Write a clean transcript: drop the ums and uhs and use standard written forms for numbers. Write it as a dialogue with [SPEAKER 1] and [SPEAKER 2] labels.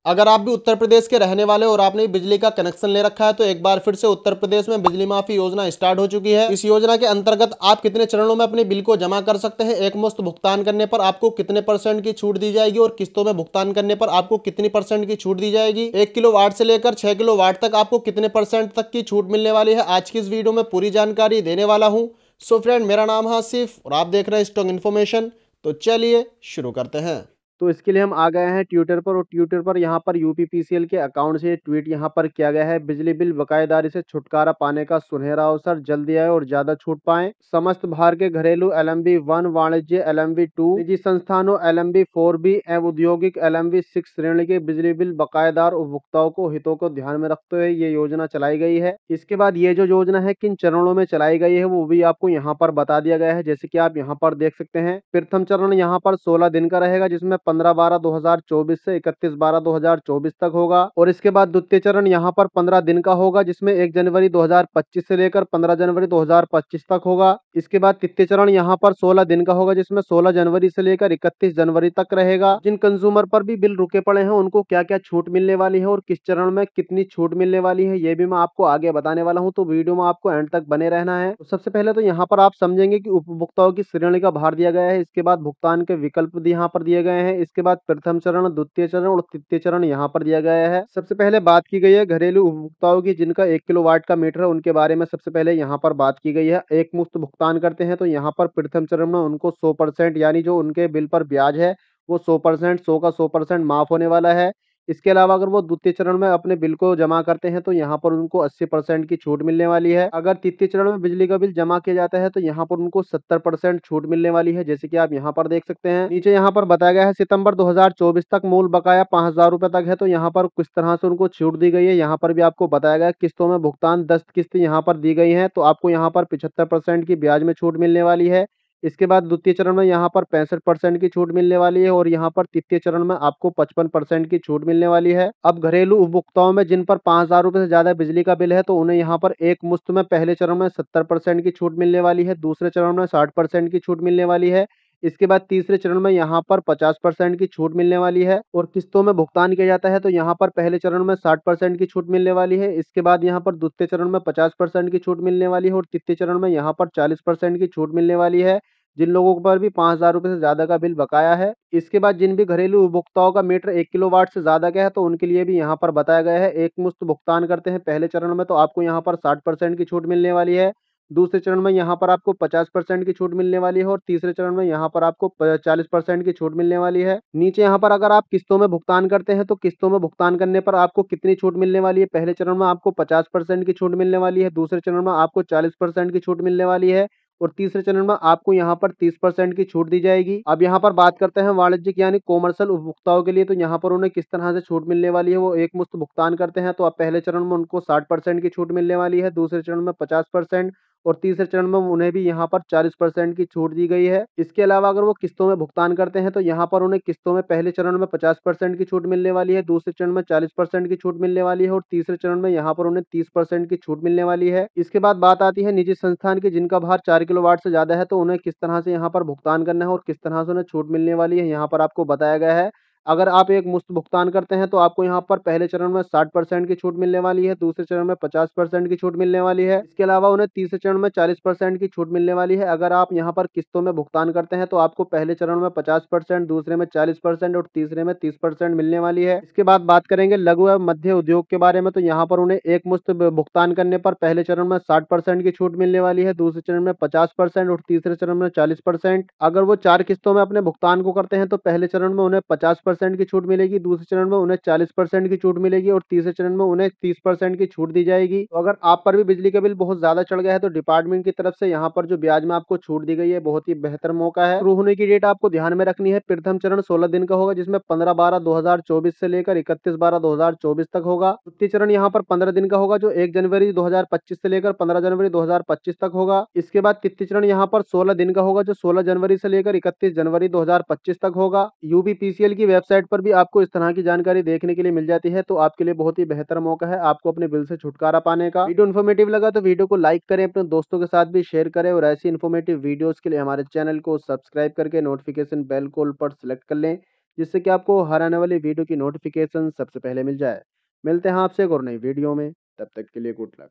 [SPEAKER 1] अगर आप भी उत्तर प्रदेश के रहने वाले हो और आपने बिजली का कनेक्शन ले रखा है तो एक बार फिर से उत्तर प्रदेश में बिजली माफी योजना स्टार्ट हो चुकी है। इस योजना के अंतर्गत आप कितने चरणों में अपने बिल को जमा कर सकते हैं, एक मुश्त भुगतान करने पर आपको कितने परसेंट की छूट दी जाएगी और किस्तों में भुगतान करने पर आपको कितनी परसेंट की छूट दी जाएगी, 1 किलो वाट से लेकर 6 किलो वाट तक आपको कितने परसेंट तक की छूट मिलने वाली है, आज की इस वीडियो में पूरी जानकारी देने वाला हूँ। सो फ्रेंड, मेरा नाम है आसिफ और आप देख रहे हैं स्ट्रॉन्ग इन्फॉर्मेशन। तो चलिए शुरू करते हैं। तो इसके लिए हम आ गए हैं ट्विटर पर और ट्विटर पर यहाँ पर यूपीपीसीएल के अकाउंट से ट्वीट यहाँ पर किया गया है। बिजली बिल बकायेदारी से छुटकारा पाने का सुनहरा अवसर, जल्दी आए और ज्यादा छूट पाएं। समस्त भार के घरेलू LMB 1, वाणिज्य LMB 2, निजी संस्थानों LMB 4B एवं औद्योगिक LMB 6 श्रेणी के बिजली बिल बकायेदार उपभोक्ताओं को हितों को ध्यान में रखते हुए ये योजना चलाई गई है। इसके बाद ये जो योजना है किन चरणों में चलाई गई है वो भी आपको यहाँ पर बता दिया गया है। जैसे कि आप यहाँ पर देख सकते हैं, प्रथम चरण यहाँ पर 16 दिन का रहेगा जिसमें 15/12/2024 से 31/12/2024 तक होगा। और इसके बाद द्वितीय चरण यहाँ पर 15 दिन का होगा जिसमें 1 जनवरी 2025 से लेकर 15 जनवरी 2025 तक होगा। इसके बाद तृतीय चरण यहाँ पर 16 दिन का होगा जिसमें 16 जनवरी से लेकर 31 जनवरी तक रहेगा। जिन कंज्यूमर पर भी बिल रुके पड़े हैं उनको क्या क्या छूट मिलने वाली है और किस चरण में कितनी छूट मिलने वाली है ये भी मैं आपको आगे बताने वाला हूँ, तो वीडियो में आपको एंड तक बने रहना है। तो सबसे पहले तो यहाँ पर आप समझेंगे कि उपभोक्ताओं की श्रेणी का भार दिया गया है। इसके बाद भुगतान के विकल्प यहाँ पर दिए गए हैं। इसके बाद प्रथम चरण, द्वितीय चरण और तृतीय चरण यहाँ पर दिया गया है। सबसे पहले बात की गई है घरेलू उपभोक्ताओं की जिनका 1 किलोवाट का मीटर है, उनके बारे में सबसे पहले यहाँ पर बात की गई है। एक मुश्त भुगतान करते हैं तो यहाँ पर प्रथम चरण में उनको 100% यानी जो उनके बिल पर ब्याज है वो 100%, 100 का 100% माफ होने वाला है। इसके अलावा अगर वो द्वितीय चरण में अपने बिल को जमा करते हैं तो यहाँ पर उनको 80% की छूट मिलने वाली है। अगर तृतीय चरण में बिजली का बिल जमा किया जाता है तो यहाँ पर उनको 70% छूट मिलने वाली है, जैसे कि आप यहाँ पर देख सकते हैं। नीचे यहाँ पर बताया गया है सितंबर 2024 तक मूल बकाया 5,000 रुपए तक है, तो यहाँ पर किस तरह से उनको छूट दी गई है यहाँ पर भी आपको बताया गया है। किस्तों में भुगतान 10 किस्त यहाँ पर दी गई है, तो आपको यहाँ पर 75% की ब्याज में छूट मिलने वाली है। इसके बाद द्वितीय चरण में यहाँ पर 65% की छूट मिलने वाली है और यहाँ पर तृतीय चरण में आपको 55% की छूट मिलने वाली है। अब घरेलू उपभोक्ताओं में जिन पर 5,000 रुपए से ज्यादा बिजली का बिल है तो उन्हें यहाँ पर एक मुश्त में पहले चरण में 70% की छूट मिलने वाली है, दूसरे चरण में 60% की छूट मिलने वाली है। इसके बाद तीसरे चरण में यहाँ पर 50% की छूट मिलने वाली है और किस्तों में भुगतान किया जाता है तो यहाँ पर पहले चरण में 60% की छूट मिलने वाली है। इसके बाद यहाँ पर द्वितीय चरण में 50% की छूट मिलने वाली है और तृतीय चरण में यहाँ पर 40% की छूट मिलने वाली है जिन लोगों पर भी 5,000 रुपए से ज्यादा का बिल बकाया है। इसके बाद जिन भी घरेलू उपभोक्ताओं का मीटर 1 किलोवाट से ज्यादा का है तो उनके लिए भी यहाँ पर बताया गया है। एक मुश्त भुगतान करते हैं पहले चरण में तो आपको यहाँ पर 60% की छूट मिलने वाली है, दूसरे चरण में यहाँ पर आपको 50% की छूट मिलने वाली है और तीसरे चरण में यहाँ पर आपको 40% की छूट मिलने वाली है। नीचे यहाँ पर अगर आप किस्तों में भुगतान करते हैं तो किस्तों में भुगतान करने पर आपको कितनी छूट मिलने वाली है। पहले चरण में आपको 50% की छूट मिलने वाली है, दूसरे चरण में आपको 40% की छूट मिलने वाली है और तीसरे चरण में आपको यहाँ पर 30% की छूट दी जाएगी। अब यहाँ पर बात करते हैं वाणिज्यिक यानी कॉमर्शियल उपभोक्ताओं के लिए, तो यहाँ पर उन्हें किस तरह से छूट मिलने वाली है। वो एक मुश्त भुगतान करते हैं तो अब पहले चरण में उनको 60% की छूट मिलने वाली है, दूसरे चरण में 50% और तीसरे चरण में उन्हें भी यहाँ पर 40% की छूट दी गई है। इसके अलावा अगर वो किस्तों में भुगतान करते हैं तो यहाँ पर उन्हें किस्तों में पहले चरण में 50% की छूट मिलने वाली है, दूसरे चरण में 40% की छूट मिलने वाली है और तीसरे चरण में यहाँ पर उन्हें 30% की छूट मिलने वाली है। इसके बाद बात आती है निजी संस्थान की जिनका भार 4 किलोवाट से ज्यादा है तो उन्हें किस तरह से यहाँ पर भुगतान करना है और किस तरह से उन्हें छूट मिलने वाली है यहाँ पर आपको बताया गया है। अगर आप एक मुश्त भुगतान करते हैं तो आपको यहाँ पर पहले चरण में 60% की छूट मिलने वाली है, दूसरे चरण में 50% की छूट मिलने वाली है। इसके अलावा उन्हें तीसरे चरण में 40% की छूट मिलने वाली है। अगर आप यहाँ पर किस्तों में भुगतान करते हैं तो आपको पहले चरण में 50%, दूसरे में 40% और तीसरे में 30% मिलने वाली है। इसके बाद बात करेंगे लघु एवं मध्य उद्योग के बारे में, तो यहाँ पर उन्हें एक मुश्त भुगतान करने पर पहले चरण में 60% की छूट मिलने वाली है, दूसरे चरण में 50% और तीसरे चरण में 40%। अगर वो 4 किस्तों में अपने भुगतान को करते हैं तो पहले चरण में उन्हें 50% की छूट मिलेगी, दूसरे चरण में उन्हें 40% की छूट मिलेगी और तीसरे चरण में उन्हें 30% की छूट दी जाएगी। तो अगर आप पर भी बिजली का बिल बहुत ज्यादा चढ़ गया है तो डिपार्टमेंट की तरफ से यहाँ पर जो ब्याज में आपको छूट दी गई है बहुत ही बेहतर मौका है। शुरू होने की डेट आपको ध्यान में रखनी है। प्रथम चरण 16 दिन का होगा जिसमें 15/12/2024 से लेकर 31/12/2024 तक होगा। द्वितीय चरण यहाँ पर 15 दिन का होगा जो 1 जनवरी 2025 से लेकर 15 जनवरी 2025 तक होगा। इसके बाद तृतीय चरण यहाँ पर 16 दिन का होगा जो 16 जनवरी से लेकर 31 जनवरी 2025 तक होगा। यूबीपीसीएल की वेबसाइट पर भी आपको इस तरह की जानकारी देखने के लिए मिल जाती है, तो आपके लिए बहुत ही बेहतर मौका है आपको अपने बिल से छुटकारा पाने का। वीडियो इन्फॉर्मेटिव लगा तो वीडियो को लाइक करें, अपने दोस्तों के साथ भी शेयर करें और ऐसी इन्फॉर्मेटिव वीडियोस के लिए हमारे चैनल को सब्सक्राइब करके नोटिफिकेशन बेल को ऑल पर सेलेक्ट कर लें जिससे कि आपको हर आने वाली वीडियो की नोटिफिकेशन सबसे पहले मिल जाए। मिलते हैं आपसे एक और नई वीडियो में, तब तक के लिए गुड लक।